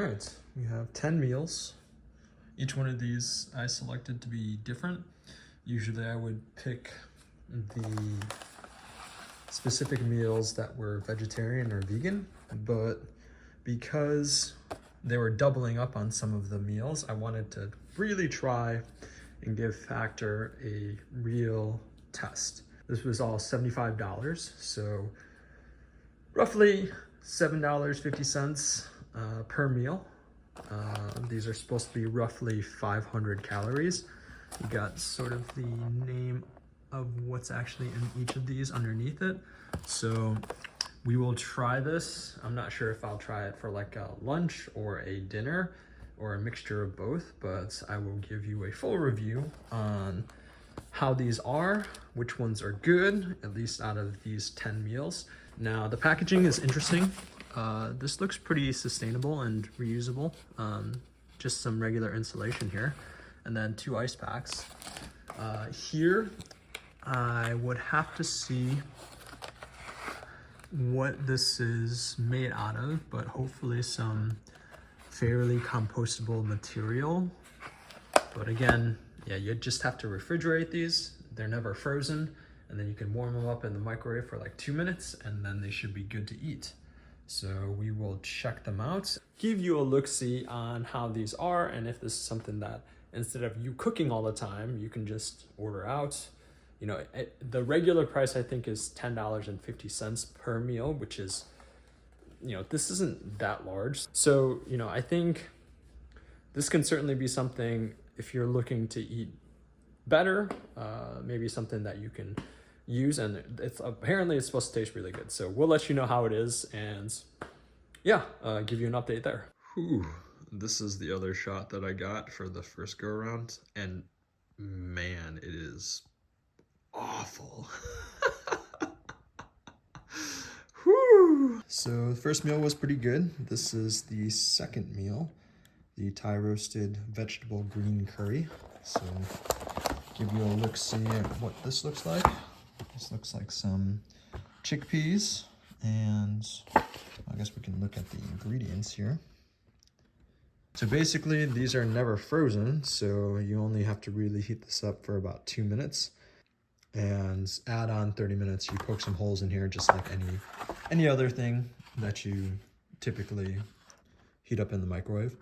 right, we have 10 meals. Each one of these I selected to be different. Usually I would pick the specific meals that were vegetarian or vegan, but because they were doubling up on some of the meals, I wanted to really try and give Factor a real test. This was all $75, so roughly $7.50 per meal. These are supposed to be roughly 500 calories. You got sort of the name of what's actually in each of these underneath it. So we will try this. I'm not sure if I'll try it for like a lunch or a dinner or a mixture of both, but I will give you a full review on how these are, which ones are good, at least out of these 10 meals. Now, the packaging is interesting. This looks pretty sustainable and reusable. Just some regular insulation here, and then 2 ice packs. Here, I would have to see what this is made out of, but hopefully some fairly compostable material. But again, yeah, you just have to refrigerate these. They're never frozen, and then you can warm them up in the microwave for like 2 minutes, and then they should be good to eat. So we will check them out, give you a look-see on how these are, and if this is something that instead of you cooking all the time, you can just order out. You know, the regular price I think is $10.50 per meal, which is, you know, this isn't that large. So, you know, I think this can certainly be something if you're looking to eat better, maybe something that you can use, and it's apparently it's supposed to taste really good. So we'll let you know how it is, and yeah, give you an update there. Whew. This is the other shot that I got for the first go around, and man, it is awful. Whew. So the first meal was pretty good. This is the second meal, the Thai roasted vegetable green curry. So give you a look-see at what this looks like. This looks like some chickpeas, and I guess we can look at the ingredients here. So basically these are never frozen, so you only have to really heat this up for about 2 minutes and add on 30 minutes. You poke some holes in here just like any other thing that you typically heat up in the microwave.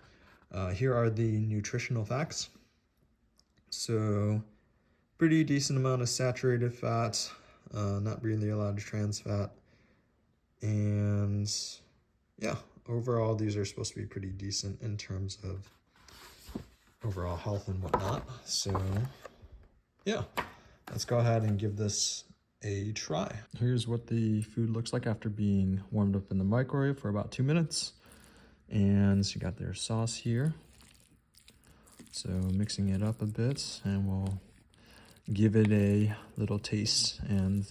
Here are the nutritional facts. So pretty decent amount of saturated fat, not really a lot of trans fat, and yeah, overall these are supposed to be pretty decent in terms of overall health and whatnot. So yeah, let's go ahead and give this a try. Here's what the food looks like after being warmed up in the microwave for about 2 minutes. And so you got their sauce here. So mixing it up a bit, and we'll give it a little taste and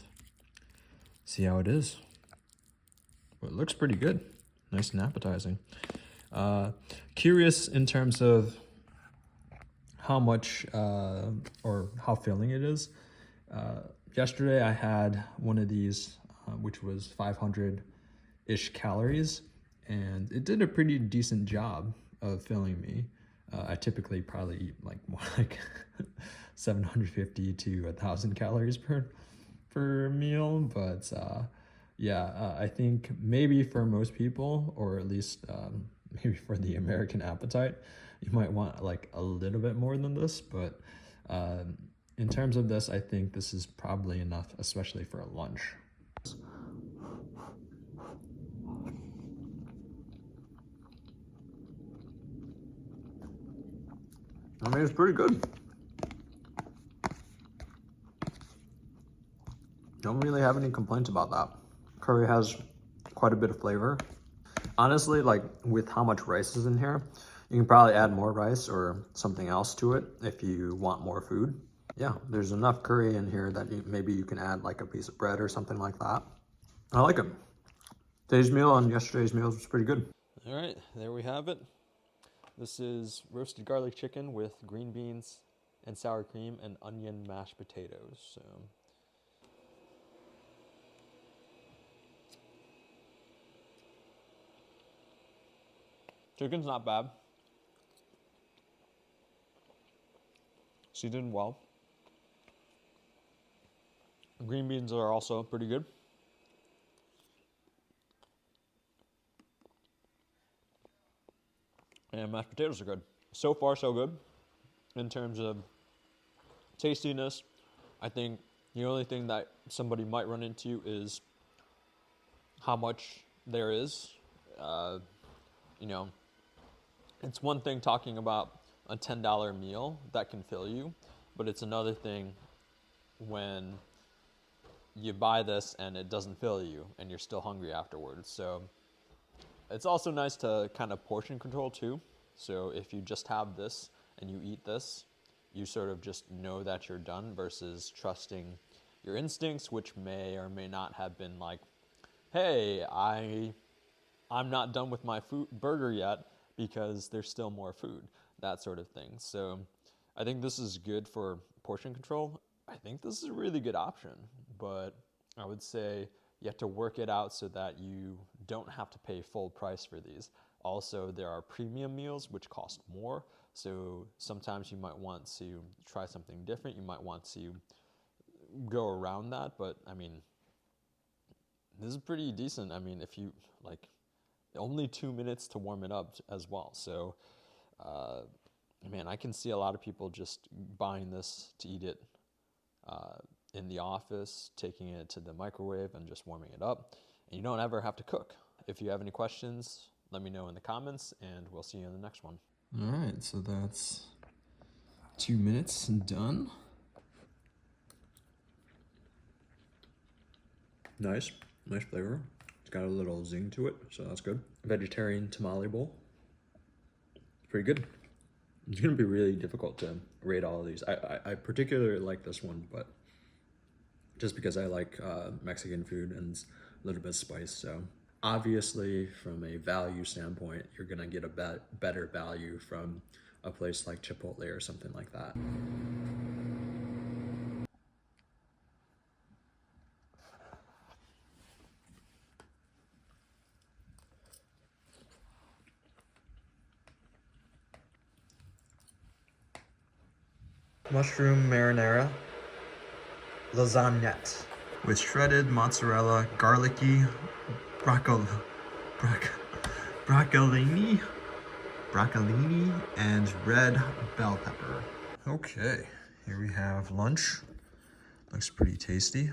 see how it is. Well, it looks pretty good. Nice and appetizing. Curious in terms of how much or how filling it is. Yesterday I had one of these, which was 500-ish calories, and it did a pretty decent job of filling me. I typically probably eat like more like 750 to 1,000 calories per meal, but yeah, I think maybe for most people, or at least maybe for the American appetite, you might want like a little bit more than this, but in terms of this, I think this is probably enough, especially for a lunch. I mean, it's pretty good. Don't really have any complaints about that. Curry has quite a bit of flavor. Honestly, like with how much rice is in here, you can probably add more rice or something else to it if you want more food. Yeah, there's enough curry in here that maybe you can add like a piece of bread or something like that. I like it. Today's meal and yesterday's meal was pretty good. All right, there we have it. This is roasted garlic chicken with green beans and sour cream and onion mashed potatoes. So Chicken's not bad. Seasoned well. Green beans are also pretty good. And mashed potatoes are good. So far, so good. In terms of tastiness, I think the only thing that somebody might run into is how much there is. You know, it's one thing talking about a $10 meal that can fill you, but it's another thing when you buy this and it doesn't fill you and you're still hungry afterwards. So it's also nice to kind of portion control too. So if you just have this and you eat this, you sort of just know that you're done versus trusting your instincts, which may or may not have been like, hey, I'm not done with my burger yet because there's still more food, that sort of thing. So I think this is good for portion control. I think this is a really good option, but I would say you have to work it out so that you don't have to pay full price for these. Also, there are premium meals which cost more, so sometimes you might want to try something different. You might want to go around that, but I mean, this is pretty decent. I mean, if you like, only 2 minutes to warm it up as well. So, man, I can see a lot of people just buying this to eat it in the office, taking it to the microwave and just warming it up. And you don't ever have to cook. If you have any questions, let me know in the comments and we'll see you in the next one. All right, so that's 2 minutes and done. Nice flavor. It's got a little zing to it, so that's good. Vegetarian tamale bowl. It's pretty good. It's gonna be really difficult to rate all of these. I particularly like this one, but just because I like Mexican food and it's a little bit of spice. So obviously from a value standpoint, you're gonna get a better value from a place like Chipotle or something like that. Mushroom marinara lasagnette with shredded mozzarella, garlicky broccolini, and red bell pepper. Okay, here we have lunch. Looks pretty tasty.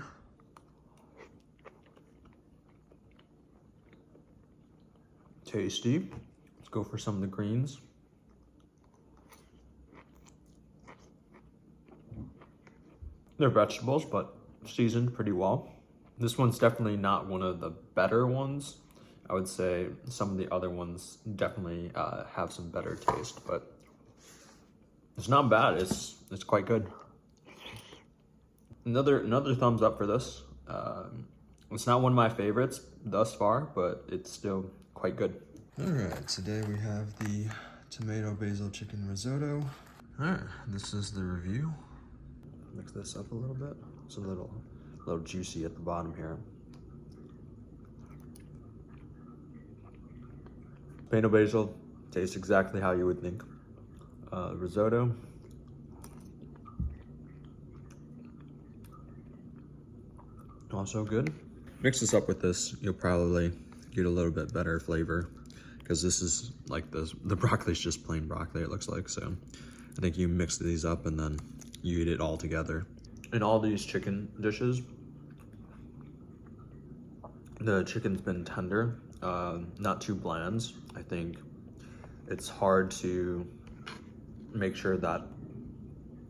Tasty. Let's go for some of the greens. They're vegetables, but seasoned pretty well. This one's definitely not one of the better ones. I would say some of the other ones definitely have some better taste, but it's not bad. It's quite good. Another thumbs up for this. It's not one of my favorites thus far, but it's still quite good. All right, today we have the tomato basil chicken risotto. All right, this is the review. Mix this up a little bit. It's a little juicy at the bottom here. Tomato basil tastes exactly how you would think. Risotto. Also good. Mix this up with this, you'll probably get a little bit better flavor because this is like the broccoli is just plain broccoli, it looks like. So I think you mix these up and then you eat it all together. In all these chicken dishes, the chicken's been tender, not too bland. I think it's hard to make sure that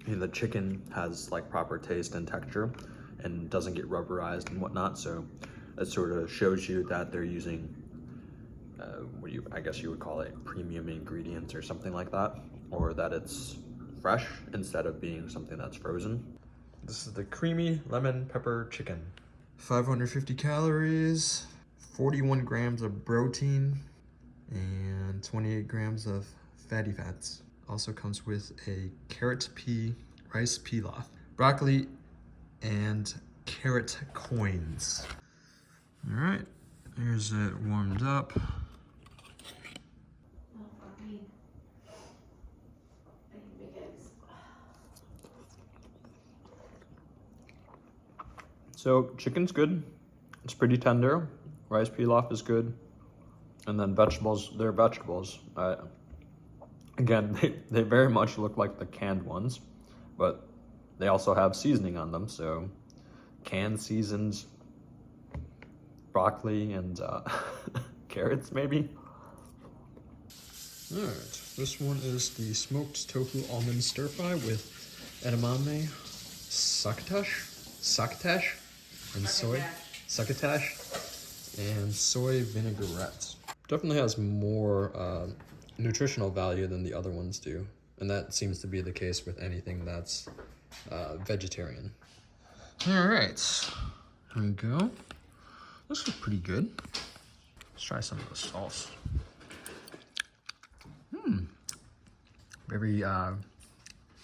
the chicken has like proper taste and texture and doesn't get rubberized and whatnot. So it sort of shows you that they're using I guess you would call it premium ingredients or something like that, or that it's fresh instead of being something that's frozen. This is the creamy lemon pepper chicken. 550 calories, 41 grams of protein, and 28 grams of fatty fats. Also comes with a carrot pea rice pilaf, broccoli, and carrot coins. All right, here's it warmed up. So chicken's good. It's pretty tender. Rice pilaf is good. And then vegetables, they're vegetables. Again, they very much look like the canned ones, but they also have seasoning on them. So canned seasoned broccoli and carrots maybe. All right, this one is the smoked tofu almond stir fry with edamame, succotash, and succotash, and soy vinaigrette. Definitely has more nutritional value than the other ones do, and that seems to be the case with anything that's vegetarian. All right, here we go. This looks pretty good. Let's try some of the sauce. Very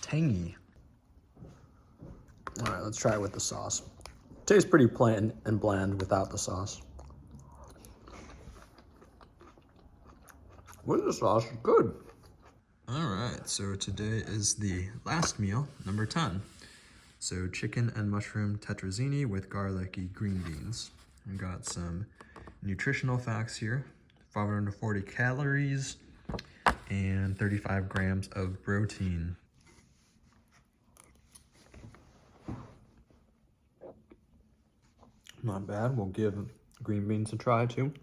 tangy. All right, let's try it with the sauce. Tastes pretty plain and bland without the sauce. With the sauce, good. All right, so today is the last meal, number 10. So chicken and mushroom tetrazzini with garlicky green beans. We got some nutritional facts here. 540 calories and 35 grams of protein. Not bad. We'll give green beans a try too.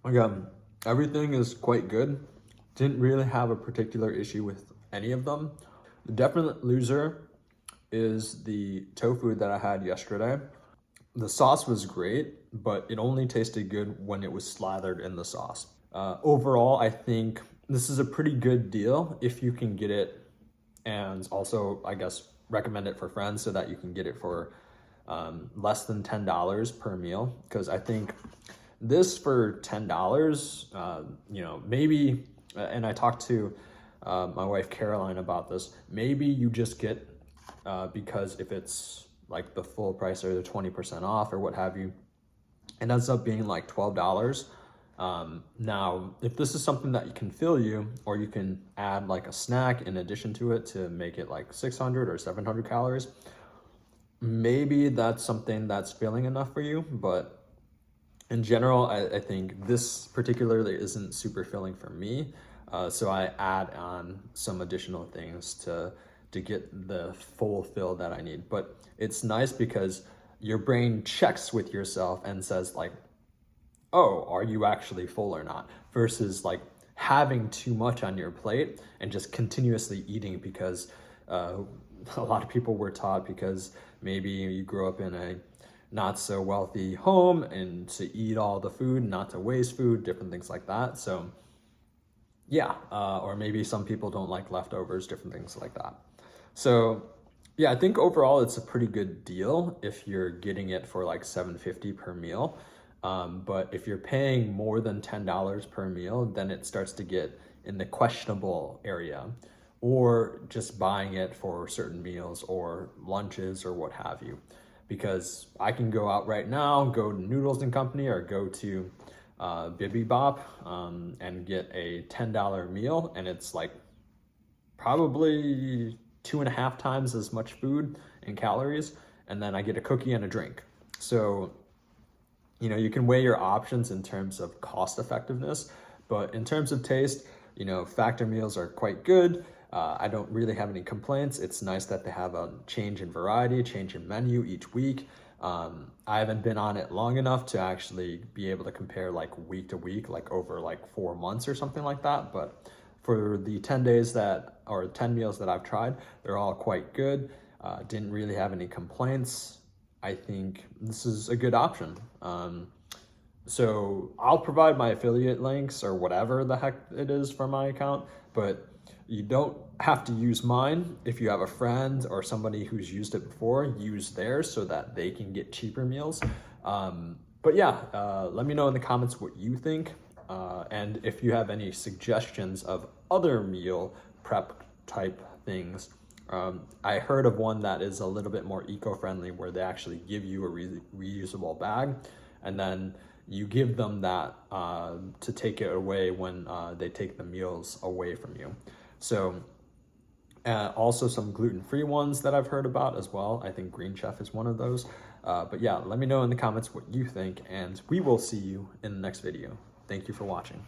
Again, everything is quite good. Didn't really have a particular issue with any of them. The definite loser is the tofu that I had yesterday. The sauce was great, but it only tasted good when it was slathered in the sauce. Overall, I think this is a pretty good deal if you can get it, and also, I guess, recommend it for friends so that you can get it for less than $10 per meal. Because I think this for $10, you know, maybe, and I talked to my wife Caroline about this, maybe you just get, because if it's like the full price or the 20% off or what have you, it ends up being like $12. Now, if this is something that can fill you, or you can add like a snack in addition to it to make it like 600 or 700 calories, maybe that's something that's filling enough for you. But in general, I think this particularly isn't super filling for me. So I add on some additional things to get the full fill that I need. But it's nice because your brain checks with yourself and says like, oh, are you actually full or not? Versus like having too much on your plate and just continuously eating because a lot of people were taught, because maybe you grew up in a not so wealthy home, and to eat all the food, not to waste food, different things like that. So yeah, or maybe some people don't like leftovers, different things like that. So yeah, I think overall it's a pretty good deal if you're getting it for like $7.50 per meal. But if you're paying more than $10 per meal, then it starts to get in the questionable area, or just buying it for certain meals or lunches or what have you. Because I can go out right now, go to Noodles and Company, or go to Bibi Bop and get a $10 meal, and it's like probably 2.5 times as much food and calories, and then I get a cookie and a drink. So, you know, you can weigh your options in terms of cost effectiveness, but in terms of taste, you know, Factor meals are quite good. I don't really have any complaints. It's nice that they have a change in variety, change in menu each week. I haven't been on it long enough to actually be able to compare like week to week, like over like 4 months or something like that. But for the 10 days that, or 10 meals that I've tried, they're all quite good. Didn't really have any complaints. I think this is a good option. So I'll provide my affiliate links or whatever the heck it is for my account, but you don't have to use mine. If you have a friend or somebody who's used it before, use theirs so that they can get cheaper meals. But yeah, let me know in the comments what you think. And if you have any suggestions of other meal prep type things. I heard of one that is a little bit more eco-friendly, where they actually give you a reusable bag, and then you give them that to take it away when they take the meals away from you. So Also some gluten-free ones that I've heard about as well. I think Green Chef is one of those. But yeah, let me know in the comments what you think, and we will see you in the next video. Thank you for watching.